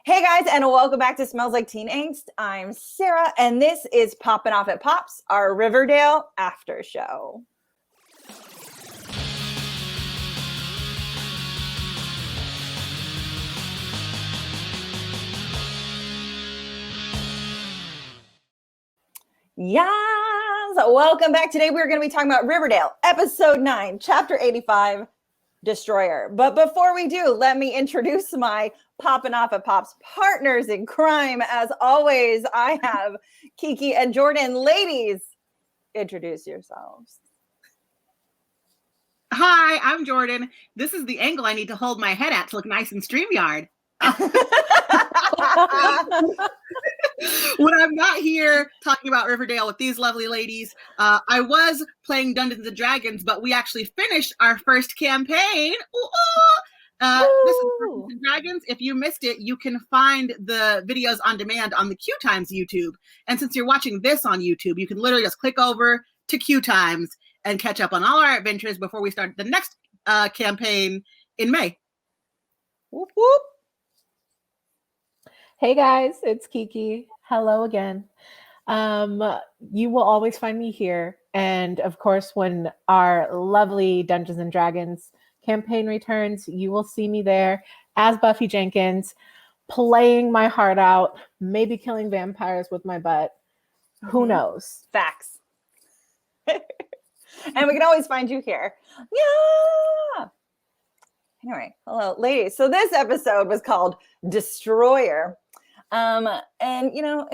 Hey guys, and welcome back to Smells Like Teen Angst. I'm Sarah, and this is Poppin Off At Pops, our Riverdale After Show. Yes, welcome back. Today we're going to be talking about Riverdale, Episode 9, Chapter 85, Destroyer. But before we do, let me introduce my Poppin Off At Pops partners in crime. As always, I have Keiki and Jordan. Ladies, introduce yourselves. Hi, I'm Jordan. This is the angle I need to hold my head at to look nice in StreamYard. When I'm not here talking about Riverdale with these lovely ladies, I was playing Dungeons and Dragons, but we actually finished our first campaign. This is Dungeons and Dragons. If you missed it, you can find the videos on demand on the QueueTimes YouTube. And since you're watching this on YouTube, you can literally just click over to QueueTimes and catch up on all our adventures before we start the next campaign in May. Whoop, whoop. Hey guys, it's Keiki. Hello again. You will always find me here. And of course, when our lovely Dungeons and Dragons campaign returns, you will see me there as Buffy Jenkins, playing my heart out, maybe killing vampires with my butt. Who knows? Facts. And we can always find you here. Yeah. Anyway, hello, ladies. So this episode was called Destroyer. And you know,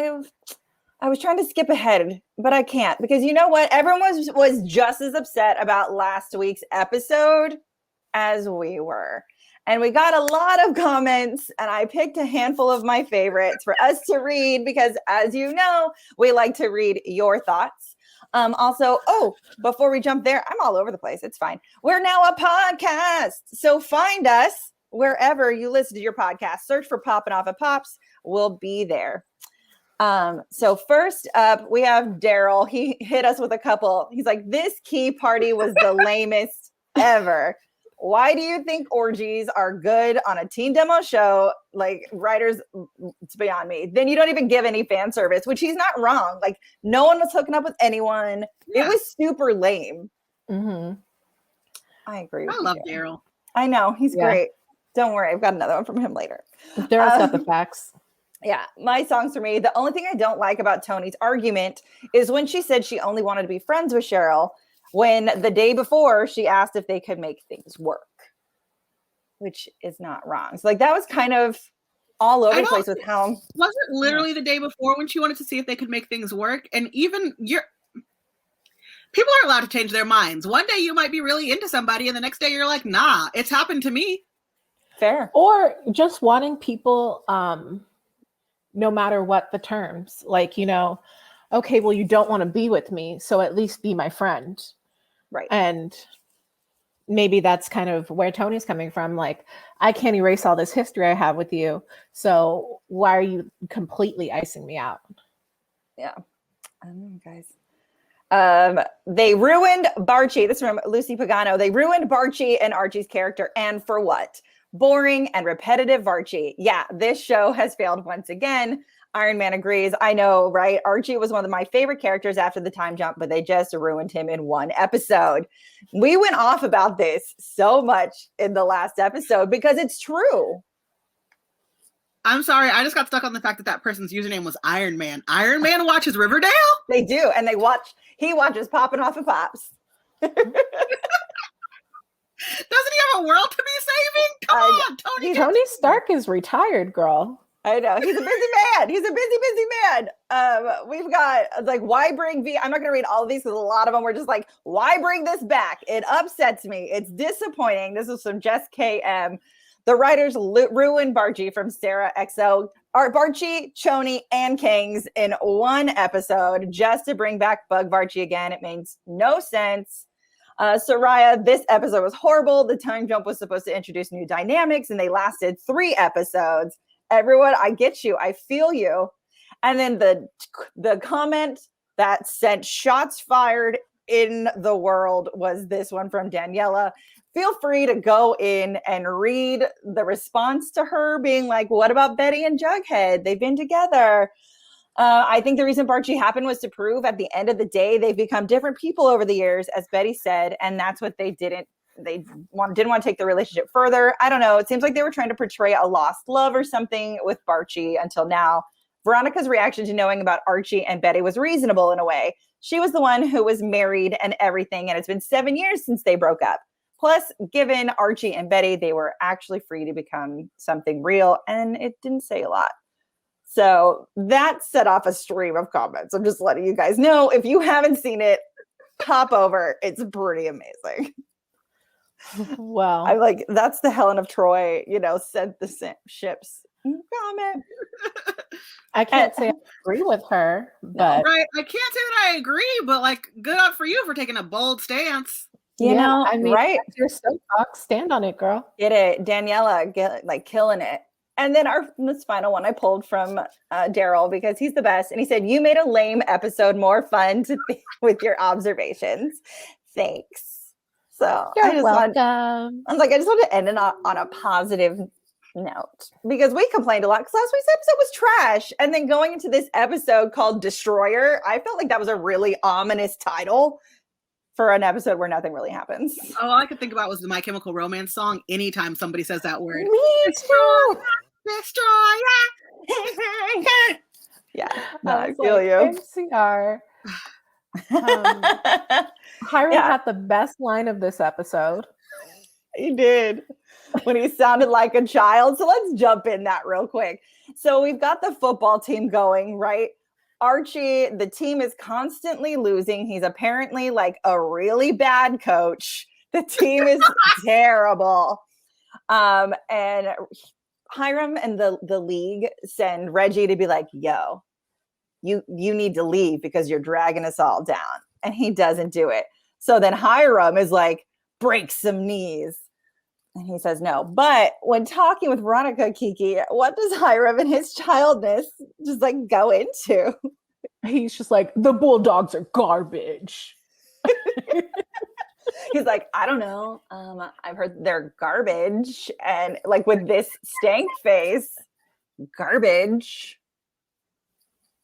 I was trying to skip ahead, but I can't, because you know what? Everyone was just as upset about last week's episode as we were. And we got a lot of comments, and I picked a handful of my favorites for us to read, because as you know, we like to read your thoughts. Also, before we jump there, I'm all over the place. It's fine. We're now a podcast. So find us wherever you listen to your podcast. Search for Poppin Off At Pops. We'll be there. So first up, we have Daryl. He hit us with a couple. He's like, this key party was the lamest ever. Why do you think orgies are good on a teen demo show? Like, writers, it's beyond me. Then you don't even give any fan service, which he's not wrong. Like, no one was hooking up with anyone. Yeah. It was super lame. Mm-hmm. I agree with I love Daryl. I know. He's great. Don't worry. I've got another one from him later. Daryl's got the facts. Yeah, my songs for me. The only thing I don't like about Tony's argument is when she said she only wanted to be friends with Cheryl, when the day before she asked if they could make things work, which is not wrong. So like that was kind of all over the place with how. Was it literally the day before when she wanted to see if they could make things work? And even people are allowed to change their minds. One day you might be really into somebody, and the next day you're like, nah, it's happened to me. Fair. Or just wanting people, no matter what the terms, like, you know, okay, well, you don't want to be with me, so at least be my friend. Right. And maybe that's kind of where Tony's coming from. Like, I can't erase all this history I have with you, so why are you completely icing me out? Yeah. I don't know, guys. They ruined Barchie. This is from Lucy Pagano. They ruined Barchie and Archie's character. And for what? Boring and repetitive Archie. Yeah, this show has failed once again. Iron Man agrees. I know, right? Archie was one of my favorite characters after the time jump, but they just ruined him in one episode. We went off about this so much in the last episode because it's true. I'm sorry. I just got stuck on the fact that person's username was Iron Man. Iron Man watches Riverdale? They do. And he watches Poppin Off At Pops. Doesn't he have a world to be saving? Come on, Tony. Tony Stark is retired, girl. I know. He's a busy man. He's a busy man. We've got, like, why bring I'm not going to read all of these because a lot of them were just like, why bring this back? It upsets me. It's disappointing. This is from Jess KM. The writers ruined Barchie from Sarah XO. Barchie, Choni, and Kings in one episode just to bring back Bug Barchie again. It makes no sense. Soraya, this episode was horrible. The time jump was supposed to introduce new dynamics, and they lasted 3 episodes. Everyone, I get you. I feel you. And then the comment that sent shots fired in the world was this one from Daniela. feel free to go in and read the response to her being like, what about Betty and Jughead? They've been together. I think the reason Archie happened was to prove at the end of the day, they've become different people over the years, as Betty said, and that's what they didn't want to take the relationship further. I don't know. It seems like they were trying to portray a lost love or something with Archie until now. Veronica's reaction to knowing about Archie and Betty was reasonable in a way. She was the one who was married and everything, and it's been 7 years since they broke up. Plus, given Archie and Betty, they were actually free to become something real, and it didn't say a lot. So that set off a stream of comments. I'm just letting you guys know. If you haven't seen it, pop over. It's pretty amazing. Wow. I'm like, that's the Helen of Troy, sent the ships. Comment. I can't say I agree with her, but right. I can't say that I agree, but like, good on for you for taking a bold stance. I mean, right? Your soapbox, stand on it, girl. Get it, Daniela, killing it. And then this final one I pulled from Daryl because he's the best, and he said, "You made a lame episode more fun with your observations. Thanks." So You're welcome. I just want to end it on a positive note because we complained a lot because last week's episode was trash, and then going into this episode called Destroyer, I felt like that was a really ominous title for an episode where nothing really happens. All I could think about was the My Chemical Romance song. Anytime somebody says that word, Me too. Destroyer. Yeah, no, I feel you. NCR. Hiram had the best line of this episode. He did, when he sounded like a child. So let's jump in that real quick. So we've got the football team going, right? Archie, the team is constantly losing. He's apparently like a really bad coach. The team is terrible. And Hiram and the league send Reggie to be like, yo, you need to leave because you're dragging us all down. And he doesn't do it. So then Hiram is like, break some knees. And he says no. But when talking with Veronica, Keiki, what does Hiram and his childness just like go into? He's just like, the Bulldogs are garbage. He's like, I don't know. I've heard they're garbage. And like with this stank face, garbage.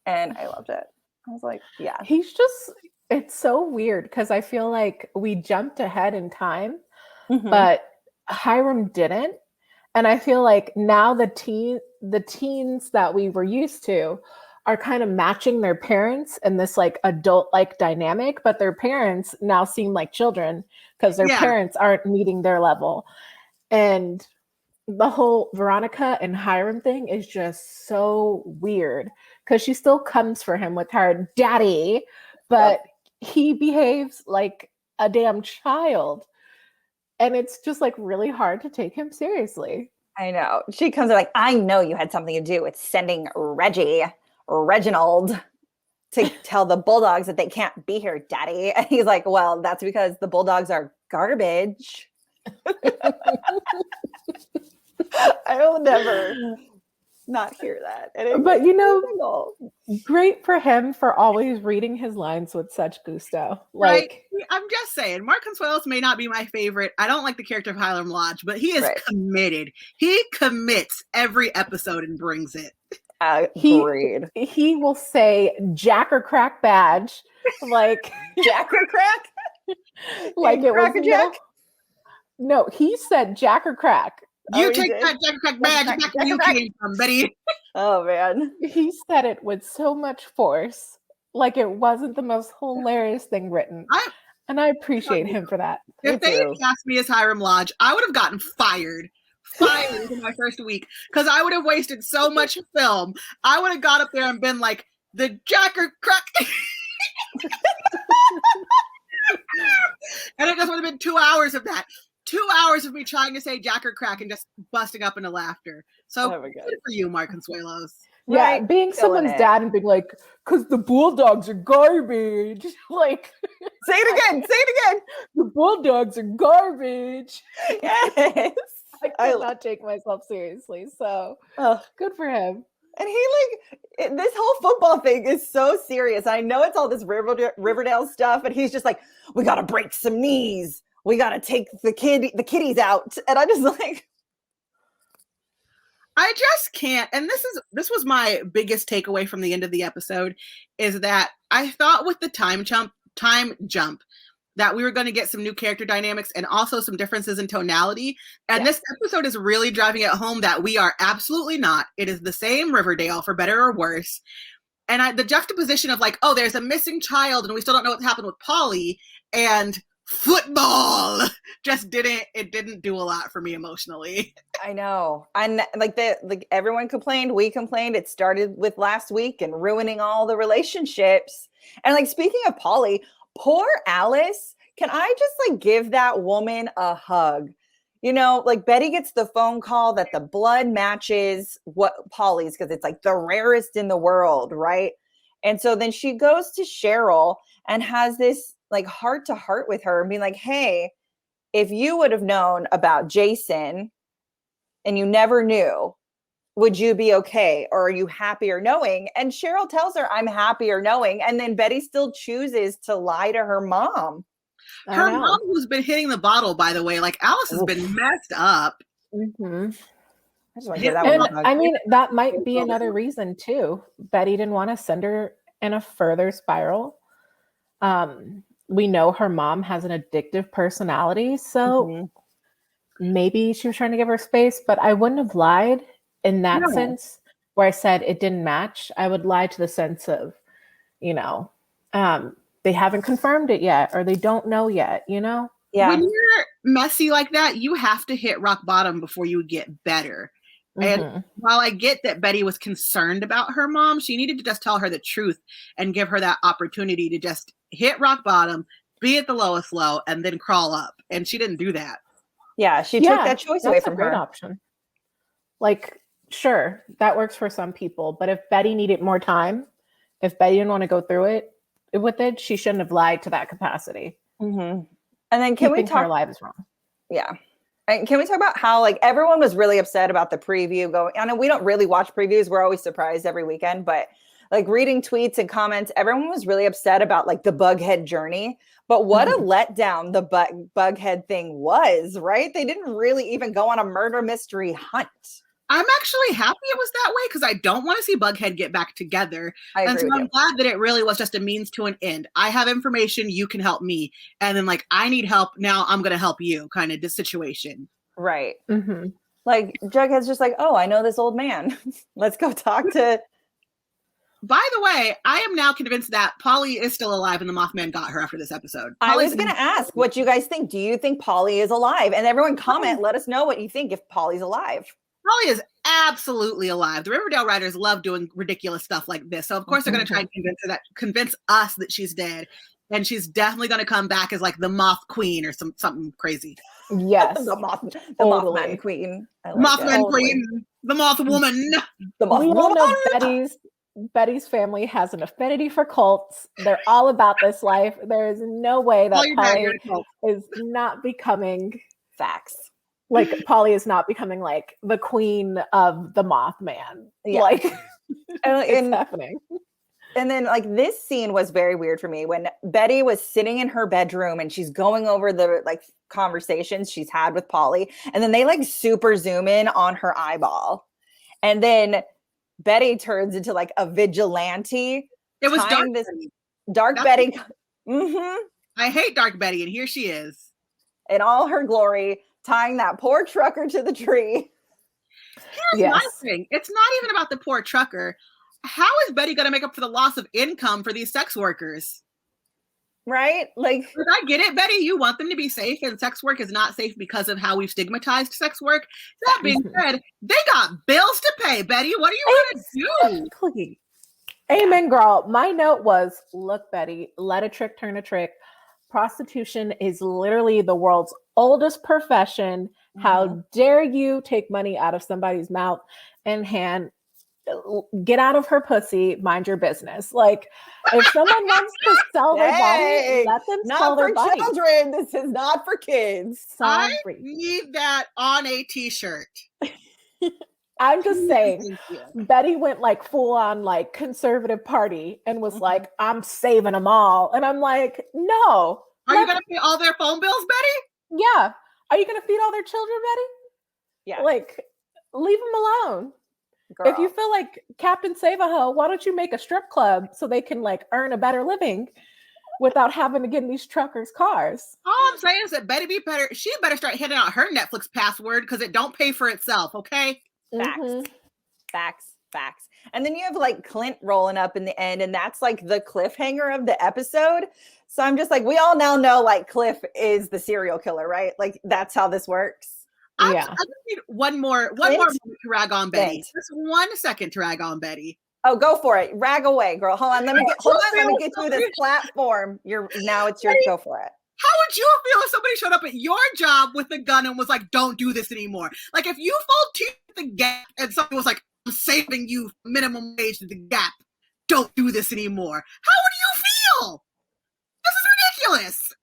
And I loved it. I was like, yeah. He's just, it's so weird because I feel like we jumped ahead in time, but Hiram didn't. And I feel like now the teens that we were used to are kind of matching their parents in this like adult-like dynamic, but their parents now seem like children because their parents aren't meeting their level. And the whole Veronica and Hiram thing is just so weird because she still comes for him with her daddy, but he behaves like a damn child. And it's just like really hard to take him seriously. I know. She comes like, I know you had something to do with sending Reginald to tell the Bulldogs that they can't be here, Daddy. And he's like, well, that's because the Bulldogs are garbage. I will never not hear that. But great for him for always reading his lines with such gusto. Like, right? I'm just saying, Mark Consuelos may not be my favorite. I don't like the character of Hiram Lodge, but he is committed. He commits every episode and brings it. Agreed. He will say Jack or crack badge, like Jack or crack, like it was Jack. No, he said Jack or crack. You take that Jack or crack badge back where you came from, Betty. Oh man, he said it with so much force, like it wasn't the most hilarious thing written. And I appreciate him for that. If they had cast me as Hiram Lodge, I would have gotten fired in my first week because I would have wasted so much film. I would have got up there and been like the Jack or crack. And it just would have been 2 hours of that. 2 hours of me trying to say Jack or crack and just busting up into laughter. So good for you, Mark Consuelos. Yeah, right? Being someone's dad and being like, because the Bulldogs are garbage. Like, say it again. The Bulldogs are garbage. Yes. I cannot take myself seriously. So good for him. And he this whole football thing is so serious. I know it's all this Riverdale stuff, and he's just like, we got to break some knees. we got to take the kitties out. And I just like, I just can't. And this was my biggest takeaway from the end of the episode, is that I thought with the time jump that we were going to get some new character dynamics and also some differences in tonality. And this episode is really driving it home that we are absolutely not. It is the same Riverdale, for better or worse. And the juxtaposition of like, oh, there's a missing child and we still don't know what's happened with Polly, and football just didn't do a lot for me emotionally. I know. And like everyone complained, we complained. It started with last week and ruining all the relationships. And like, speaking of Polly, poor Alice, can I just like give that woman a hug? You know, like Betty gets the phone call that the blood matches what Polly's, because it's like the rarest in the world, right? And so then she goes to Cheryl and has this like heart to heart with her and being like, hey, if you would have known about Jason and you never knew, would you be okay? Or are you happier knowing? And Cheryl tells her, I'm happier knowing. And then Betty still chooses to lie to her mom. Her mom, who's been hitting the bottle, by the way, like Alice has been messed up. Mm-hmm. I mean, that might be another reason too. Betty didn't want to send her in a further spiral. We know her mom has an addictive personality, so maybe she was trying to give her space, but I wouldn't have lied in that sense where I said it didn't match. I would lie to the sense of, you know, they haven't confirmed it yet, or they don't know yet, you know? Yeah. When you're messy like that, you have to hit rock bottom before you get better. And while I get that Betty was concerned about her mom, she needed to just tell her the truth and give her that opportunity to just hit rock bottom, be at the lowest low, and then crawl up. And she didn't do that. Yeah, she took that choice away from her. That's a great option. Like, sure, that works for some people. But if Betty needed more time, if Betty didn't want to go through it with it, she shouldn't have lied to that capacity. And then can we talk? Her life is wrong. Yeah. And can we talk about how like everyone was really upset about the preview going? I know we don't really watch previews. We're always surprised every weekend, but like reading tweets and comments, everyone was really upset about like the Bughead journey. But what a letdown the Bughead thing was, right? They didn't really even go on a murder mystery hunt. I'm actually happy it was that way because I don't want to see Bughead get back together. And so I'm glad that it really was just a means to an end. I have information, you can help me. And then like, I need help, now I'm going to help you kind of this situation. Right. Like Jughead's just like, oh, I know this old man. Let's go talk to... By the way, I am now convinced that Polly is still alive and the Mothman got her after this episode. I was going to ask what you guys think. Do you think Polly is alive? And everyone comment, let us know what you think if Polly's alive. Polly is absolutely alive. The Riverdale writers love doing ridiculous stuff like this. So of course they're going to try and convince us that she's dead. And she's definitely going to come back as like the Moth Queen or something crazy. Yes. the Mothman Queen. Mothman Queen. The Moth Woman. The Moth We all Woman. know Betty's family has an affinity for cults. They're all about this life. There is no way that Polly is not becoming facts. Like Polly is not becoming like the queen of the Mothman. Yeah. Like it's happening. And then like this scene was very weird for me when Betty was sitting in her bedroom and she's going over the like conversations she's had with Polly. And then they like super zoom in on her eyeball. And then Betty turns into like a vigilante. It was Dark Betty. I hate Dark Betty, and here she is. In all her glory, tying that poor trucker to the tree. Here's my thing. It's not even about the poor trucker. How is Betty going to make up for the loss of income for these sex workers? Right? Like, I get it, Betty. You want them to be safe, and sex work is not safe because of how we've stigmatized sex work. That being said, they got bills to pay, Betty. What are you going to do? Amen, girl. My note was, look, Betty, let a trick turn a trick. Prostitution is literally the world's oldest profession. How dare you take money out of somebody's mouth and hand? Get out of her pussy, mind your business. Like, if someone wants to sell their body, let them sell their body. Not for children. This is not for kids. I need that on a t-shirt. I'm just saying, Betty went like full on like conservative party and was like, I'm saving them all. And I'm like, no. Are you going to pay all their phone bills, Betty? Yeah. Are you going to feed all their children, Betty? Yeah. Like, leave them alone. Girl. If you feel like Captain Save-A-Ho, why don't you make a strip club so they can like earn a better living without having to get in these truckers' cars? All I'm saying is that Betty B better, she better start handing out her Netflix password because it don't pay for itself, okay? Facts. Mhm. Facts. And then you have like Clint rolling up in the end, and that's like the cliffhanger of the episode. So I'm just like, we all now know like Cliff is the serial killer, right? Like that's how this works. I Yeah. just need one more moment to rag on Betty. Clint. Just 1 second to rag on Betty. Oh, go for it. Rag away, girl. Hold on. Let me get through this platform. It's your go for it. How would you feel if somebody showed up at your job with a gun and was like, don't do this anymore? Like if you volunteered the Gap and somebody was like, I'm saving you minimum wage to the Gap, don't do this anymore. How would you feel? This is ridiculous.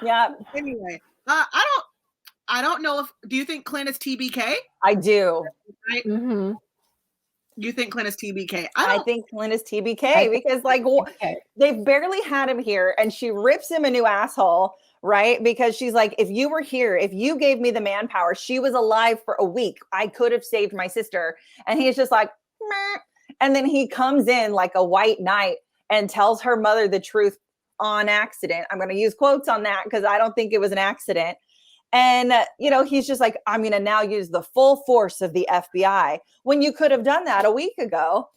Yeah. Anyway, I don't know if, do you think Clint is TBK? I do. Right? Mhm. You think Clint is TBK? I think Clint is TBK because like they've barely had him here and she rips him a new asshole, right? Because she's like, if you were here, if you gave me the manpower, she was alive for a week, I could have saved my sister. And he's just like, meh. And then he comes in like a white knight and tells her mother the truth on accident. I'm going to use quotes on that because I don't think it was an accident. And, he's just like, I'm going to now use the full force of the FBI when you could have done that a week ago.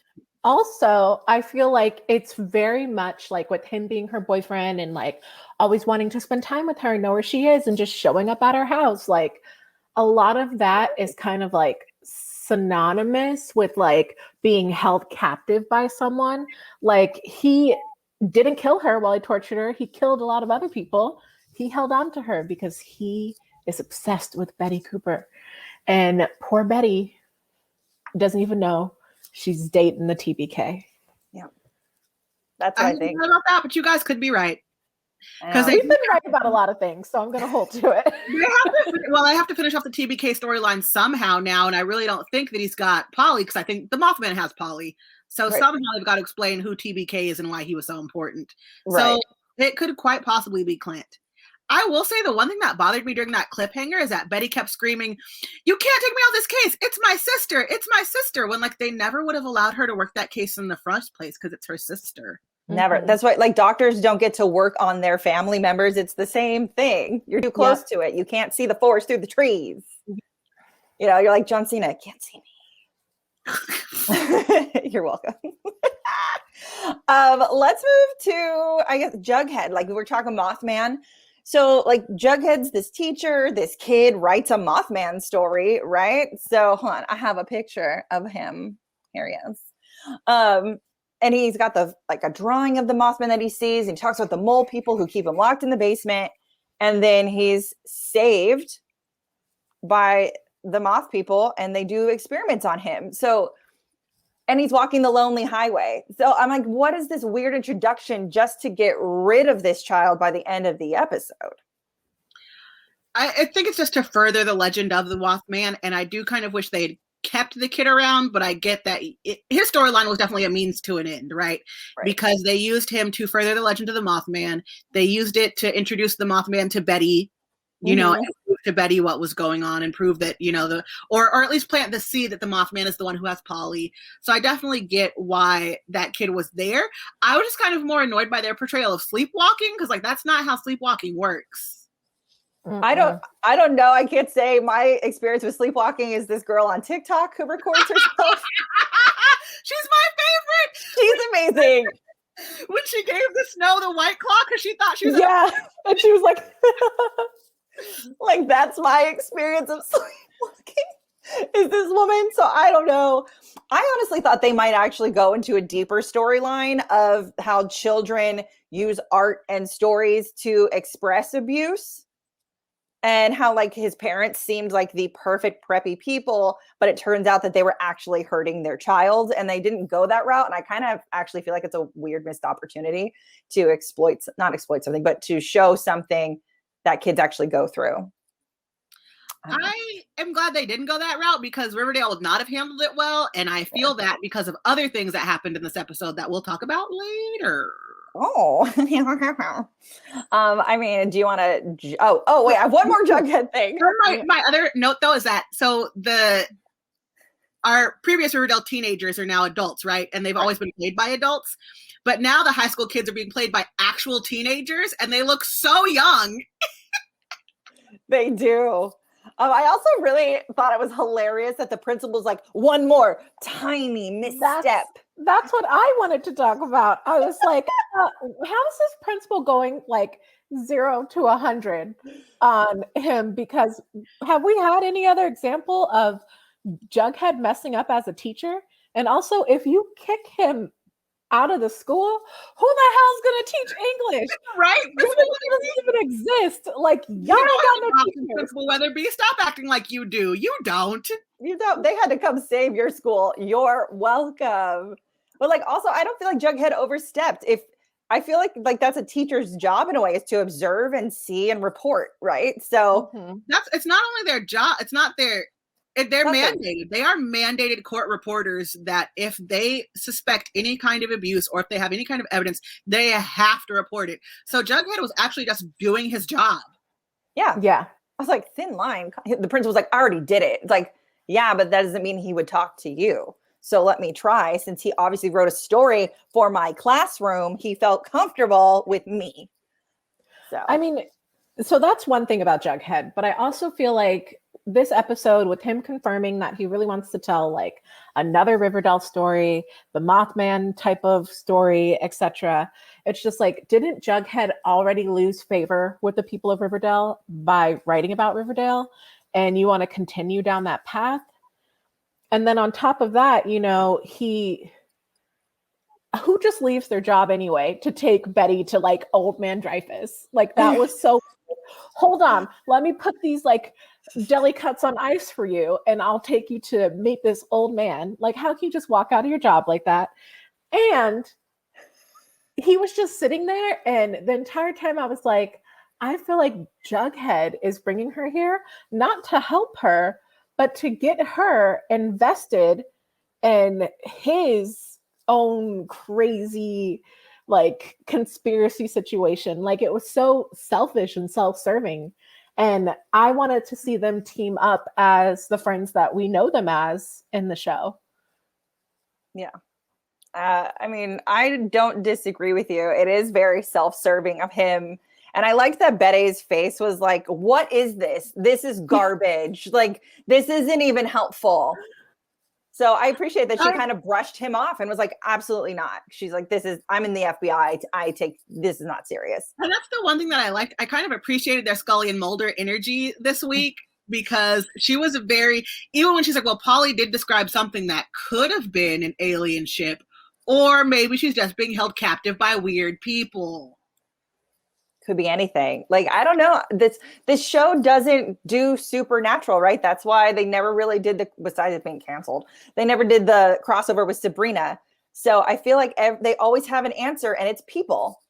Also, I feel like it's very much like with him being her boyfriend and like always wanting to spend time with her, know where she is and just showing up at her house. Like a lot of that is kind of like synonymous with like being held captive by someone. Like he didn't kill her while he tortured her. He killed a lot of other people. He held on to her because he is obsessed with Betty Cooper. And poor Betty doesn't even know she's dating the TBK. Yeah. That's what I think. I don't know about that, but you guys could be right. Because we've been right about a lot of things, so I'm going to hold to it. I have to finish off the TBK storyline somehow now, and I really don't think that he's got Polly, because I think the Mothman has Polly. So somehow they've got to explain who TBK is and why he was so important. Right. So it could quite possibly be Clint. I will say the one thing that bothered me during that cliffhanger is that Betty kept screaming, you can't take me out of this case. It's my sister. It's my sister. When like they never would have allowed her to work that case in the first place because it's her sister. Never. Mm-hmm. That's why like doctors don't get to work on their family members. It's the same thing. You're too close to it. You can't see the forest through the trees. You're like John Cena. Can't see me. You're welcome. Let's move to, I guess, Jughead. Like we were talking Mothman. So like Jughead's this teacher, this kid writes a Mothman story, right? So hold on, I have a picture of him. Here he is. And he's got a drawing of the Mothman that he sees. And he talks about the mole people who keep him locked in the basement. And then he's saved by the moth people and they do experiments on him. So, and he's walking the lonely highway. So I'm like, what is this weird introduction just to get rid of this child by the end of the episode? I think it's just to further the legend of the Mothman. And I do kind of wish they'd kept the kid around, but I get that his storyline was definitely a means to an end, right? Because they used him to further the legend of the Mothman. They used it to introduce the Mothman to Betty, and prove to Betty what was going on and prove that, or at least plant the seed that the Mothman is the one who has Polly. So I definitely get why that kid was there. I was just kind of more annoyed by their portrayal of sleepwalking because like that's not how sleepwalking works. I don't know. I can't say my experience with sleepwalking is this girl on TikTok who records herself. She's my favorite. She's amazing. When she gave the Snow the white claw because she thought she was and she was like like that's my experience of sleepwalking is this woman. So I don't know. I honestly thought they might actually go into a deeper storyline of how children use art and stories to express abuse. And how like his parents seemed like the perfect preppy people, but it turns out that they were actually hurting their child and they didn't go that route. And I kind of actually feel like it's a weird missed opportunity to not exploit something, but to show something that kids actually go through. I am glad they didn't go that route because Riverdale would not have handled it well. And I feel that because of other things that happened in this episode that we'll talk about later. Oh. I mean, do you want to? Oh, wait. I have one more Jughead thing. My other note though is that our previous Riverdale teenagers are now adults, right? And they've always been played by adults. But now the high school kids are being played by actual teenagers, and they look so young. They do. I also really thought it was hilarious that the principal's like, one more tiny misstep. That's what I wanted to talk about. I was like, how is this principal going like 0 to 100 on him? Because have we had any other example of Jughead messing up as a teacher? And also, if you kick him out of the school, who the hell's gonna teach English? Right? This doesn't even exist. Like, y'all don't got no teachers. Principal Weatherby, stop acting like you do. You don't. You don't. They had to come save your school. You're welcome. But like, also, I don't feel like Jughead overstepped. I feel like that's a teacher's job in a way, is to observe and see and report, right? So it's not only their job. It's not their. They're mandated. They are mandated court reporters that if they suspect any kind of abuse or if they have any kind of evidence, they have to report it. So Jughead was actually just doing his job. Yeah. I was like, thin line. The principal was like, I already did it. It's like, yeah, but that doesn't mean he would talk to you. So let me try. Since he obviously wrote a story for my classroom, he felt comfortable with me. So I mean, so that's one thing about Jughead, but I also feel like this episode, with him confirming that he really wants to tell like another Riverdale story, the Mothman type of story, etc. It's just like, didn't Jughead already lose favor with the people of Riverdale by writing about Riverdale? And you want to continue down that path? And then on top of that, you know, who just leaves their job anyway to take Betty to like Old Man Dreyfus? Like, that was so, hold on, let me put these like deli cuts on ice for you and I'll take you to meet this old man. Like, how can you just walk out of your job like that? And he was just sitting there, and the entire time I was like, I feel like Jughead is bringing her here not to help her, but to get her invested in his own crazy like conspiracy situation. Like, it was so selfish and self-serving. And I wanted to see them team up as the friends that we know them as in the show. Yeah. I mean, I don't disagree with you. It is very self-serving of him. And I liked that Betty's face was like, what is this? This is garbage. Like, this isn't even helpful. So I appreciate that she kind of brushed him off and was like, absolutely not. She's like, I'm in the FBI. This is not serious. And that's the one thing that I liked. I kind of appreciated their Scully and Mulder energy this week, because she was even when she's like, well, Polly did describe something that could have been an alien ship, or maybe she's just being held captive by weird people. Could be anything. Like, I don't know. This show doesn't do supernatural, right? That's why they never really did besides it being canceled, they never did the crossover with Sabrina. So I feel like they always have an answer, and it's people.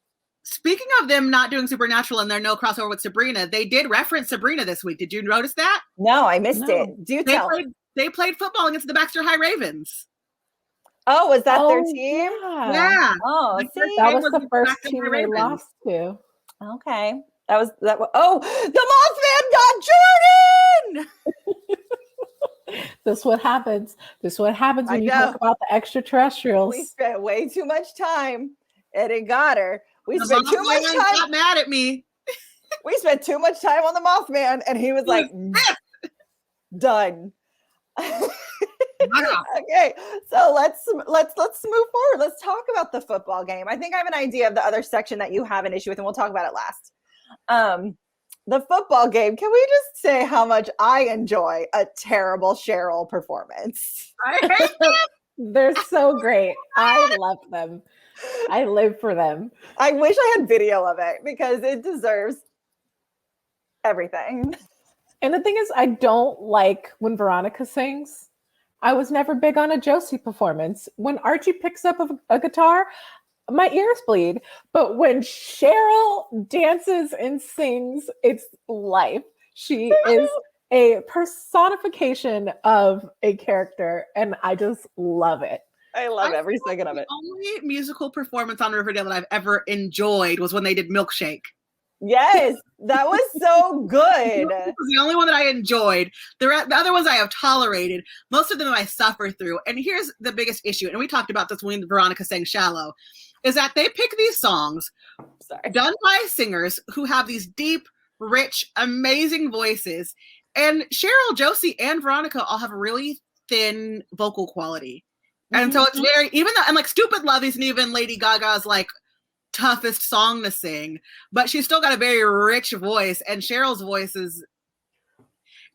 Speaking of them not doing supernatural and there no crossover with Sabrina, they did reference Sabrina this week. Did you notice that? No, I missed it. Do tell. They played football against the Baxter High Ravens. Oh, was that their team? Yeah. Oh, that was the first team they lost to. Okay. Oh, the Mothman got Jordan! This is what happens. When you talk about the extraterrestrials. We spent way too much time, and it got her. We spent too much time. Got mad at me. We spent too much time on the Mothman, and he was like, done. Okay, so let's move forward. Let's talk about the football game. I think I have an idea of the other section that you have an issue with, and we'll talk about it last. The football game. Can we just say how much I enjoy a terrible Cheryl performance? I hate them. They're so great. I love them. I live for them. I wish I had video of it because it deserves everything. And the thing is, I don't like when Veronica sings. I was never big on a Josie performance. When Archie picks up a guitar, my ears bleed. But when Cheryl dances and sings, it's life. She is a personification of a character, and I just love it. I love every second of it. The only musical performance on Riverdale that I've ever enjoyed was when they did Milkshake. Yes, that was so good. It was the only one that I enjoyed. The other ones I have tolerated. Most of them I suffer through. And here's the biggest issue, and we talked about this when Veronica sang Shallow, is that they pick these songs done by singers who have these deep, rich, amazing voices. And Cheryl, Josie, and Veronica all have really thin vocal quality. And so it's very, even though, and like Stupid Love isn't even Lady Gaga's like toughest song to sing, but she's still got a very rich voice, and Cheryl's voice is,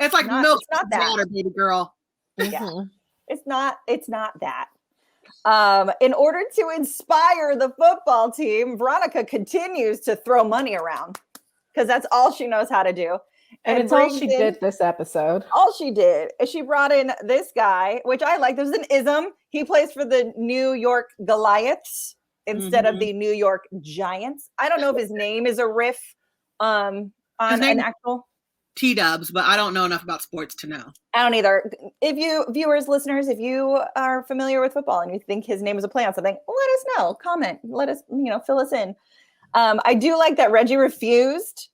it's like milk water, baby girl. Yeah. It's not that. In order to inspire the football team, Veronica continues to throw money around because that's all she knows how to do. And it's all she did this episode. All she did is she brought in this guy, which I like. There's an ism. He plays for the New York Goliaths instead of the New York Giants. I don't know if his name is a riff on an actual T-dubs, but I don't know enough about sports to know. I don't either. If you viewers, listeners, if you are familiar with football and you think his name is a play on something, let us know. Comment. Let us, fill us in. I do like that Reggie refused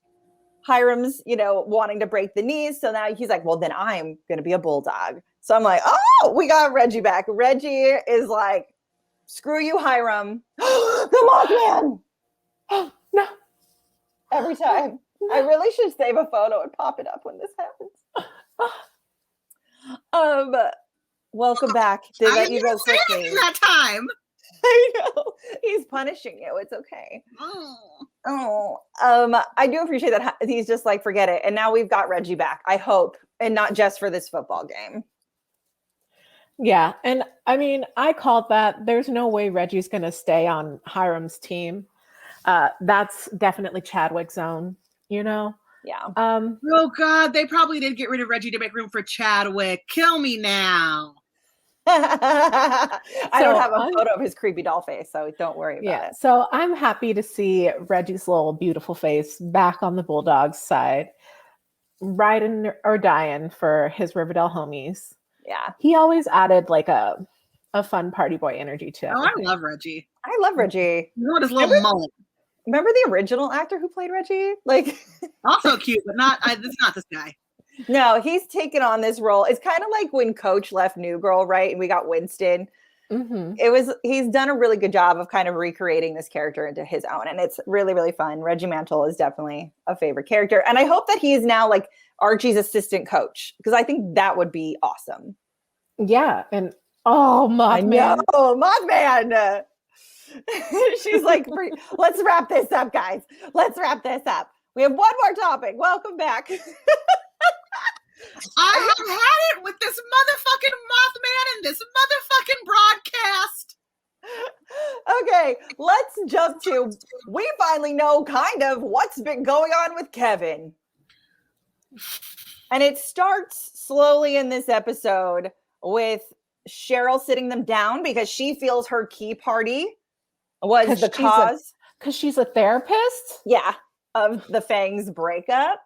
Hiram's, wanting to break the knees. So now he's like, well, then I'm going to be a bulldog. So I'm like, oh, we got Reggie back. Reggie is like, screw you, Hiram. The Mothman. No. Every time. I really should save a photo and pop it up when this happens. Welcome back. They let you go quickly. That time. I know. He's punishing you. It's okay. I do appreciate that he's just like, forget it. And now we've got Reggie back, I hope. And not just for this football game. Yeah. And I mean, I called that. There's no way Reggie's going to stay on Hiram's team. That's definitely Chadwick's zone, Yeah. Oh, God. They probably did get rid of Reggie to make room for Chadwick. Kill me now. I don't have a photo of his creepy doll face, so don't worry about it. So I'm happy to see Reggie's little beautiful face back on the Bulldogs side, riding or dying for his Riverdale homies. Yeah. He always added like a fun party boy energy to it. Oh, I love Reggie. I love Reggie. You know what, his little mullet. Remember the original actor who played Reggie? Like also cute, but it's not this guy. No, he's taken on this role. It's kind of like when Coach left New Girl, right? And we got Winston. He's done a really good job of kind of recreating this character into his own. And it's really, really fun. Reggie Mantle is definitely a favorite character. And I hope that he is now like Archie's assistant coach, because I think that would be awesome. Yeah. And Mothman. Mothman. She's like, let's wrap this up, guys. Let's wrap this up. We have one more topic. Welcome back. I have had it with this motherfucking Mothman and this motherfucking broadcast. Okay, let's jump to, we finally know kind of what's been going on with Kevin. And it starts slowly in this episode with Cheryl sitting them down because she feels her key party was the cause. Because she's a therapist? Yeah, of the Fangs breakup.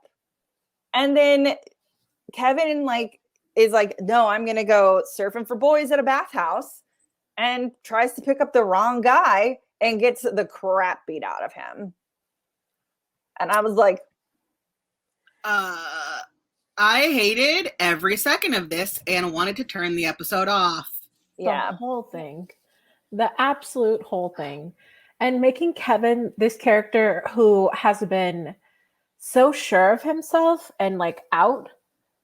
And then Kevin is like, no, I'm going to go surfing for boys at a bathhouse, and tries to pick up the wrong guy and gets the crap beat out of him. And I was like, I hated every second of this and wanted to turn the episode off. Yeah. The whole thing. The absolute whole thing. And making Kevin this character who has been so sure of himself and like out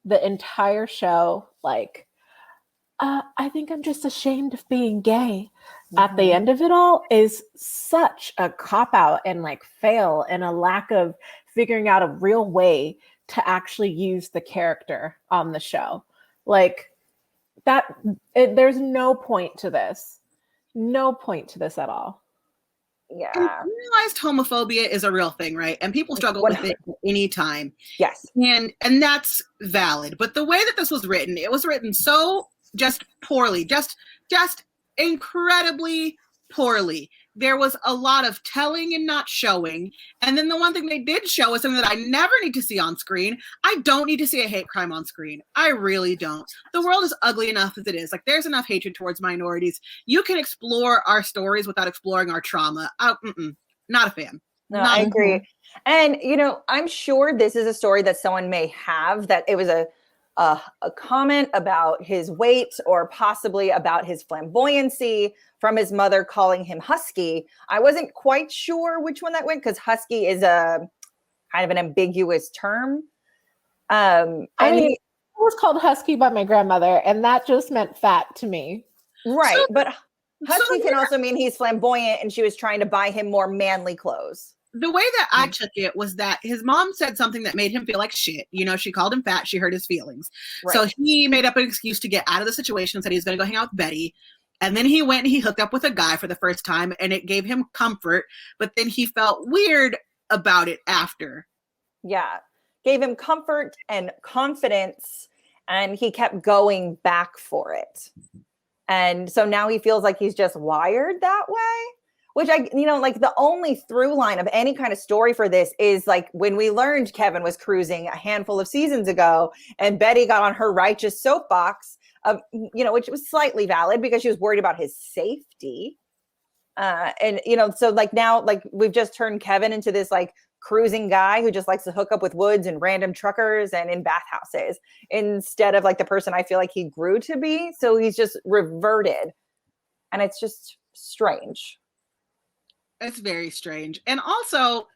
the entire show, like, I think I'm just ashamed of being gay. At the end of it all is such a cop-out and like fail and a lack of figuring out a real way to actually use the character on the show. Like there's no point to this. No point to this at all. Yeah. And realized homophobia is a real thing, right? And people struggle with it at any time. Yes. And that's valid. But the way that this was written, it was written so just poorly, just incredibly poorly. there was a lot of telling and not showing. And then the one thing they did show is something that I never need to see on screen. I don't need to see a hate crime on screen. I really don't. The world is ugly enough as it is. Like, there's enough hatred towards minorities. You can explore our stories without exploring our trauma. Not a fan. No, I agree. And, you know, I'm sure this is a story that someone may have, that it was a comment about his weight or possibly about his flamboyancy from his mother calling him husky. I wasn't quite sure which one that went, because husky is a kind of an ambiguous term. I mean, it was called husky by my grandmother, and that just meant fat to me. Right. So, but husky can also mean he's flamboyant, and she was trying to buy him more manly clothes. The way that I took it was that his mom said something that made him feel like shit. You know, she called him fat. She hurt his feelings. Right. So he made up an excuse to get out of the situation and said he was going to go hang out with Betty. And then he went and he hooked up with a guy for the first time, and it gave him comfort. But then he felt weird about it after. Yeah. Gave him comfort and confidence, and he kept going back for it. And so now he feels like he's just wired that way. Which like the only through line of any kind of story for this is like when we learned Kevin was cruising a handful of seasons ago, and Betty got on her righteous soapbox of, which was slightly valid because she was worried about his safety. And, so like now, like we've just turned Kevin into this like cruising guy who just likes to hook up with Woods and random truckers and in bathhouses instead of like the person I feel like he grew to be. So he's just reverted, and it's just strange. It's very strange. And also,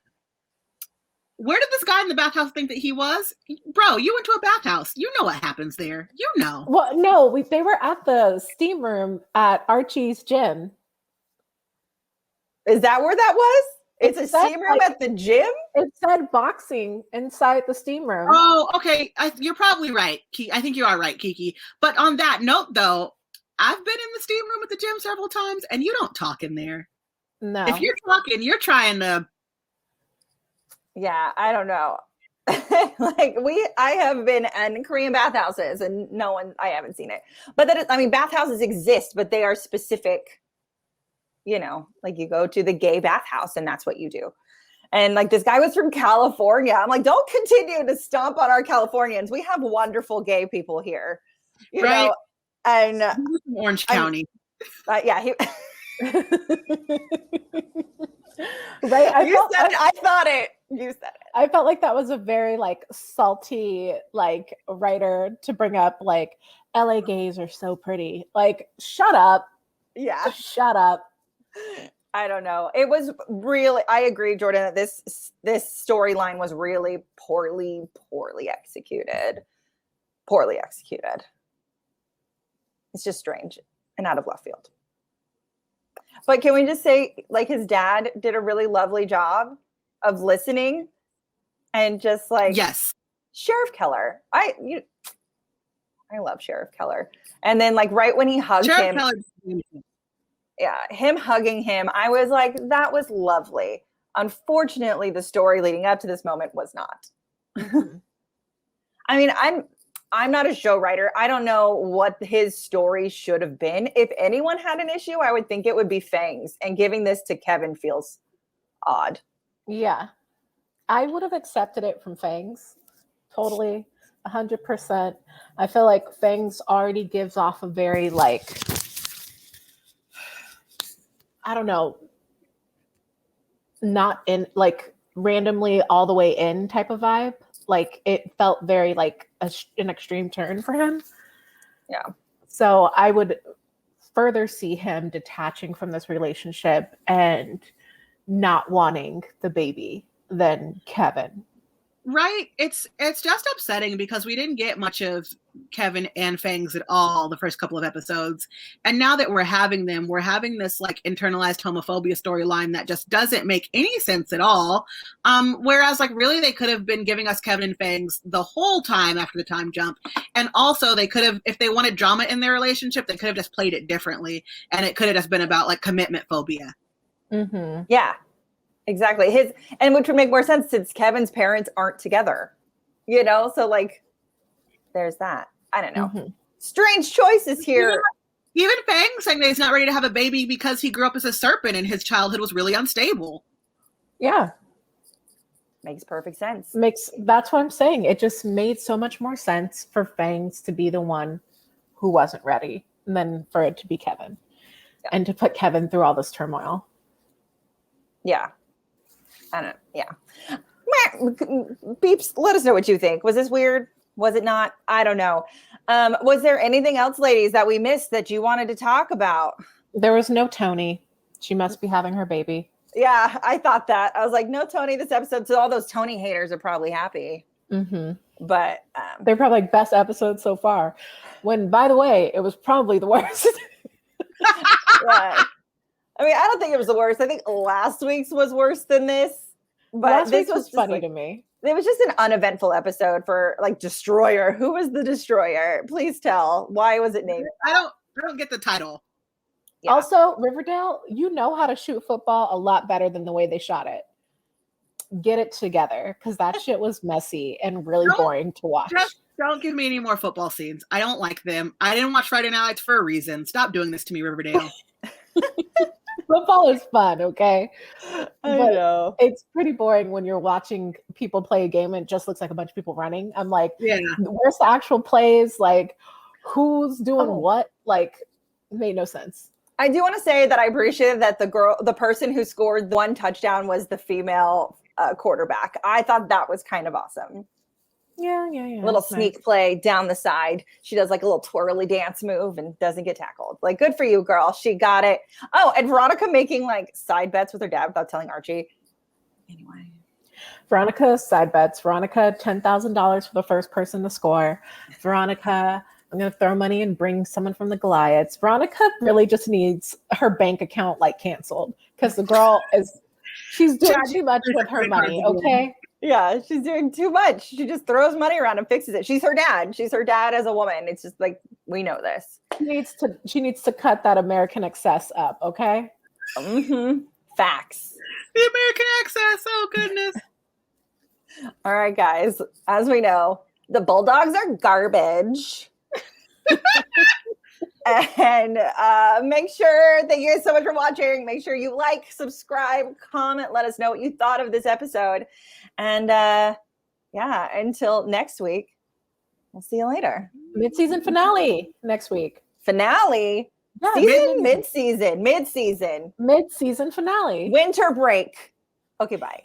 where did this guy in the bathhouse think that he was? Bro, you went to a bathhouse. You know what happens there. You know. Well, no, they were at the steam room at Archie's gym. Is that where that was? It's a steam room at the gym? It said boxing inside the steam room. Oh, okay. You're probably right. I think you are right, Keiki. But on that note, though, I've been in the steam room at the gym several times, and you don't talk in there. No. If you're talking, you're trying to. Yeah, I don't know. I have been in Korean bathhouses, and I haven't seen it. But bathhouses exist, but they are specific, like you go to the gay bathhouse and that's what you do. And like this guy was from California. I'm like, don't continue to stomp on our Californians. We have wonderful gay people here, you know? And Orange County. Yeah. Right. You said it. I felt like that was a very like salty like writer to bring up like LA gays are so pretty. Like, shut up. Yeah. Just shut up. I don't know. It was really, I agree, Jordan, that this storyline was really poorly executed. Poorly executed. It's just strange and out of left field. But can we just say, like, his dad did a really lovely job of listening and just like, yes, Sheriff Keller. I love Sheriff Keller. And then like right when he hugged him, him hugging him, I was like, that was lovely. Unfortunately, the story leading up to this moment was not. I mean, I'm not a show writer. I don't know what his story should have been. If anyone had an issue, I would think it would be Fangs. And giving this to Kevin feels odd. Yeah. I would have accepted it from Fangs. Totally. 100%. I feel like Fangs already gives off a very like, I don't know, not in like randomly all the way in type of vibe. Like it felt very like an extreme turn for him. Yeah. So I would further see him detaching from this relationship and not wanting the baby than Kevin. Right. It's just upsetting because we didn't get much of Kevin and Fangs at all the first couple of episodes. And now that we're having them, we're having this like internalized homophobia storyline that just doesn't make any sense at all. Whereas like really they could have been giving us Kevin and Fangs the whole time after the time jump. And also they could have, if they wanted drama in their relationship, they could have just played it differently. And it could have just been about like commitment phobia. Mm-hmm. Yeah. Exactly. And which would make more sense since Kevin's parents aren't together, so like there's that. I don't know. Mm-hmm. Strange choices here. Even Fang saying that he's not ready to have a baby because he grew up as a serpent and his childhood was really unstable. Yeah. Makes perfect sense. That's what I'm saying. It just made so much more sense for Fangs to be the one who wasn't ready than for it to be Kevin. Yeah. And to put Kevin through all this turmoil. Yeah. I don't know. Yeah. Beeps, let us know what you think. Was this weird? Was it not? I don't know. Was there anything else, ladies, that we missed that you wanted to talk about? There was no Tony. She must be having her baby. Yeah, I thought that. I was like, no Tony this episode. So all those Tony haters are probably happy. Mm-hmm. But they're probably like best episode so far. When, by the way, it was probably the worst. Yeah. I mean, I don't think it was the worst. I think last week's was worse than this. But last this week was funny to me. It was just an uneventful episode for like Destroyer. Who was the Destroyer? Please tell. Why was it named? I don't get the title. Yeah. Also, Riverdale, you know how to shoot football a lot better than the way they shot it. Get it together, because that shit was messy and really boring to watch. Just don't give me any more football scenes. I don't like them. I didn't watch Friday Nights for a reason. Stop doing this to me, Riverdale. Football is fun, okay? I know. It's pretty boring when you're watching people play a game and it just looks like a bunch of people running. I'm like, yeah, where's the actual plays? Like, who's doing what? Like, it made no sense. I do want to say that I appreciated that the person who scored the one touchdown was the female quarterback. I thought that was kind of awesome. Yeah. Little sneak play down the side. She does like a little twirly dance move and doesn't get tackled. Like, good for you, girl. She got it. Oh, and Veronica making like side bets with her dad without telling Archie. Anyway. Veronica, side bets. Veronica, $10,000 for the first person to score. Veronica, I'm going to throw money and bring someone from the Goliaths. Veronica really just needs her bank account like canceled because the girl she's doing too much with her money, okay? Yeah, she's doing too much. She just throws money around and fixes it. She's her dad. She's her dad as a woman. It's just like, we know this. She needs to cut that American excess up, okay? Mm-hmm. Facts. The American access. Oh, goodness. All right, guys. As we know, the Bulldogs are garbage. And make sure, thank you guys so much for watching. Make sure you like, subscribe, comment, let us know what you thought of this episode. And yeah, until next week, we'll see you later. Mid-season finale next week. Finale? Yeah, Mid-season. Mid-season finale. Winter break. Okay, bye.